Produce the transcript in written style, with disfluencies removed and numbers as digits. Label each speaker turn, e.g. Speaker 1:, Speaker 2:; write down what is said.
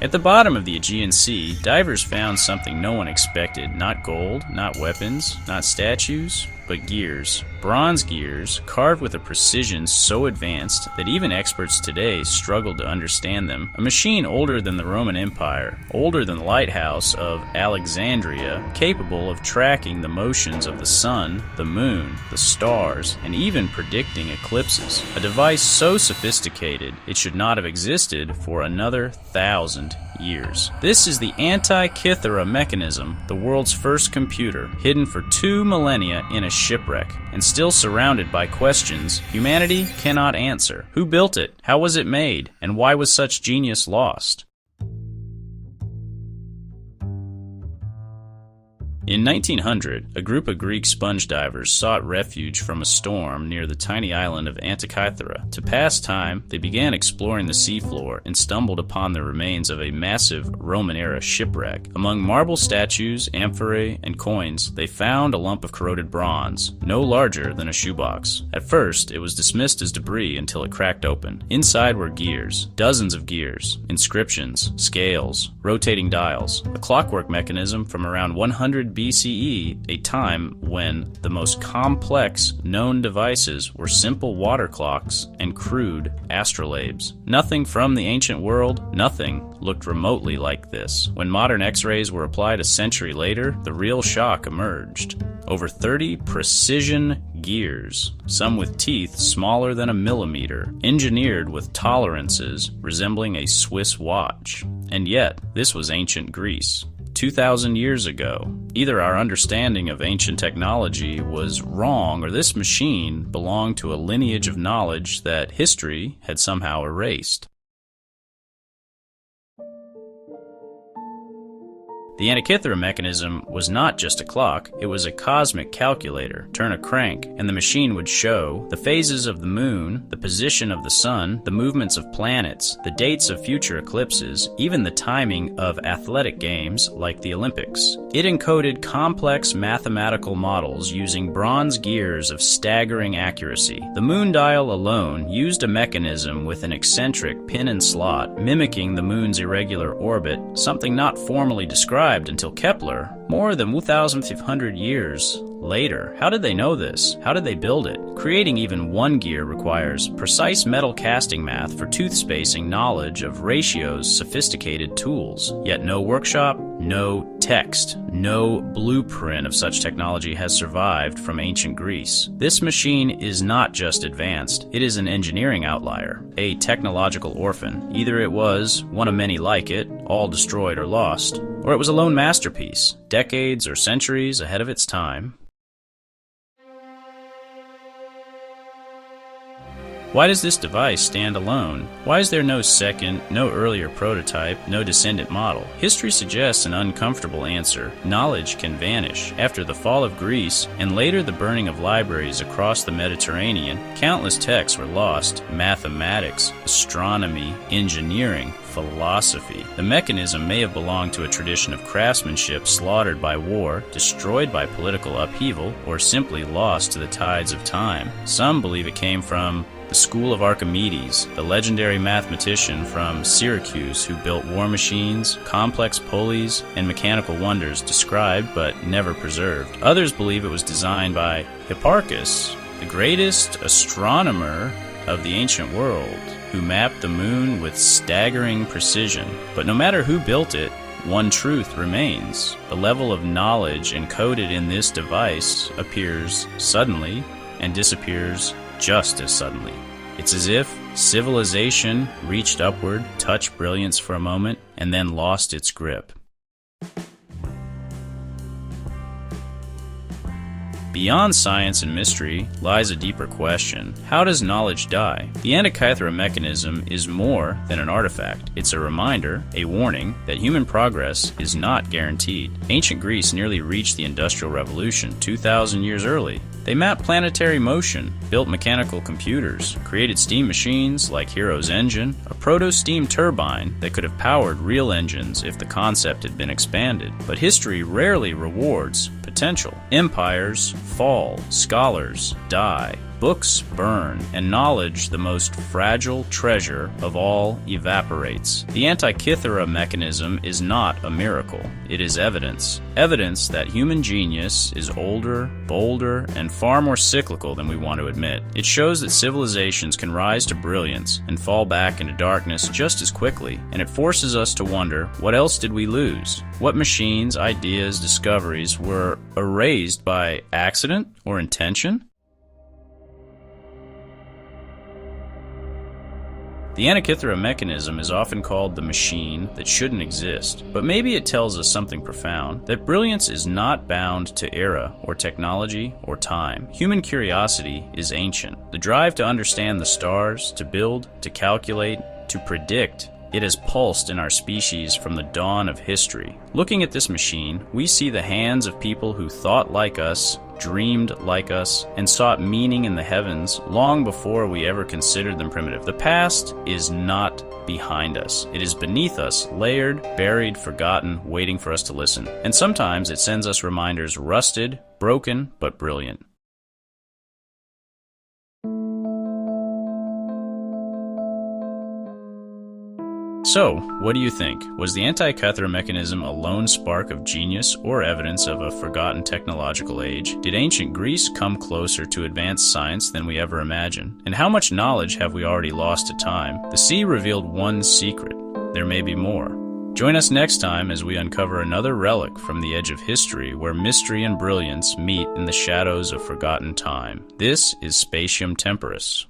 Speaker 1: At the bottom of the Aegean Sea, divers found something no one expected. Not gold, not weapons, not statues, but gears. Bronze gears, carved with a precision so advanced that even experts today struggle to understand them. A machine older than the Roman Empire, older than the lighthouse of Alexandria, capable of tracking the motions of the sun, the moon, the stars, and even predicting eclipses. A device so sophisticated it should not have existed for another 1,000 years. This is the Antikythera Mechanism, the world's first computer, hidden for 2 millennia in a shipwreck, and still surrounded by questions humanity cannot answer. Who built it? How was it made? And why was such genius lost? In 1900, a group of Greek sponge divers sought refuge from a storm near the tiny island of Antikythera. To pass time, they began exploring the seafloor and stumbled upon the remains of a massive Roman-era shipwreck. Among marble statues, amphorae, and coins, they found a lump of corroded bronze, no larger than a shoebox. At first, it was dismissed as debris until it cracked open. Inside were gears, dozens of gears, inscriptions, scales, rotating dials, a clockwork mechanism from around 100 BCE, a time when the most complex known devices were simple water clocks and crude astrolabes. Nothing from the ancient world, nothing looked remotely like this. When modern X-rays were applied a century later, the real shock emerged. Over 30 precision gears, some with teeth smaller than a millimeter, engineered with tolerances resembling a Swiss watch. And yet, this was ancient Greece. 2,000 years ago. Either our understanding of ancient technology was wrong, or this machine belonged to a lineage of knowledge that history had somehow erased. The Antikythera Mechanism was not just a clock, it was a cosmic calculator. Turn a crank, and the machine would show the phases of the moon, the position of the sun, the movements of planets, the dates of future eclipses, even the timing of athletic games like the Olympics. It encoded complex mathematical models using bronze gears of staggering accuracy. The moon dial alone used a mechanism with an eccentric pin and slot, mimicking the moon's irregular orbit, something not formally described until Kepler, more than 1,500 years later. How did they know this? How did they build it? Creating even one gear requires precise metal casting math for tooth spacing, knowledge of ratios, sophisticated tools. Yet no workshop, no text, no blueprint of such technology has survived from ancient Greece. This machine is not just advanced, it is an engineering outlier, a technological orphan. Either it was one of many like it, all destroyed or lost, or it was a lone masterpiece, decades or centuries ahead of its time. Why does this device stand alone? Why is there no second, no earlier prototype, no descendant model? History suggests an uncomfortable answer. Knowledge can vanish. After the fall of Greece, and later the burning of libraries across the Mediterranean, countless texts were lost. Mathematics, astronomy, engineering, philosophy. The mechanism may have belonged to a tradition of craftsmanship slaughtered by war, destroyed by political upheaval, or simply lost to the tides of time. Some believe it came from the school of Archimedes, the legendary mathematician from Syracuse who built war machines, complex pulleys, and mechanical wonders described but never preserved. Others believe it was designed by Hipparchus, the greatest astronomer of the ancient world, who mapped the moon with staggering precision. But no matter who built it, one truth remains. The level of knowledge encoded in this device appears suddenly and disappears just as suddenly. It's as if civilization reached upward, touched brilliance for a moment, and then lost its grip. Beyond science and mystery lies a deeper question. How does knowledge die? The Antikythera Mechanism is more than an artifact. It's a reminder, a warning, that human progress is not guaranteed. Ancient Greece nearly reached the Industrial Revolution 2,000 years early. They mapped planetary motion, built mechanical computers, created steam machines like Hero's engine, a proto-steam turbine that could have powered real engines if the concept had been expanded. But history rarely rewards potential. Empires fall, scholars die, Books burn, and knowledge, the most fragile treasure of all, evaporates. The Antikythera Mechanism is not a miracle. It is evidence. Evidence that human genius is older, bolder, and far more cyclical than we want to admit. It shows that civilizations can rise to brilliance and fall back into darkness just as quickly, and it forces us to wonder, what else did we lose? What machines, ideas, discoveries were erased by accident or intention? The Antikythera Mechanism is often called the machine that shouldn't exist, but maybe it tells us something profound, that brilliance is not bound to era or technology or time. Human curiosity is ancient. The drive to understand the stars, to build, to calculate, to predict, it has pulsed in our species from the dawn of history. Looking at this machine, we see the hands of people who thought like us, dreamed like us, and sought meaning in the heavens long before we ever considered them primitive. The past is not behind us. It is beneath us, layered, buried, forgotten, waiting for us to listen. And sometimes it sends us reminders rusted, broken, but brilliant. So, what do you think? Was the Antikythera Mechanism a lone spark of genius or evidence of a forgotten technological age? Did ancient Greece come closer to advanced science than we ever imagined? And how much knowledge have we already lost to time? The sea revealed one secret. There may be more. Join us next time as we uncover another relic from the edge of history where mystery and brilliance meet in the shadows of forgotten time. This is Spatium Temporis.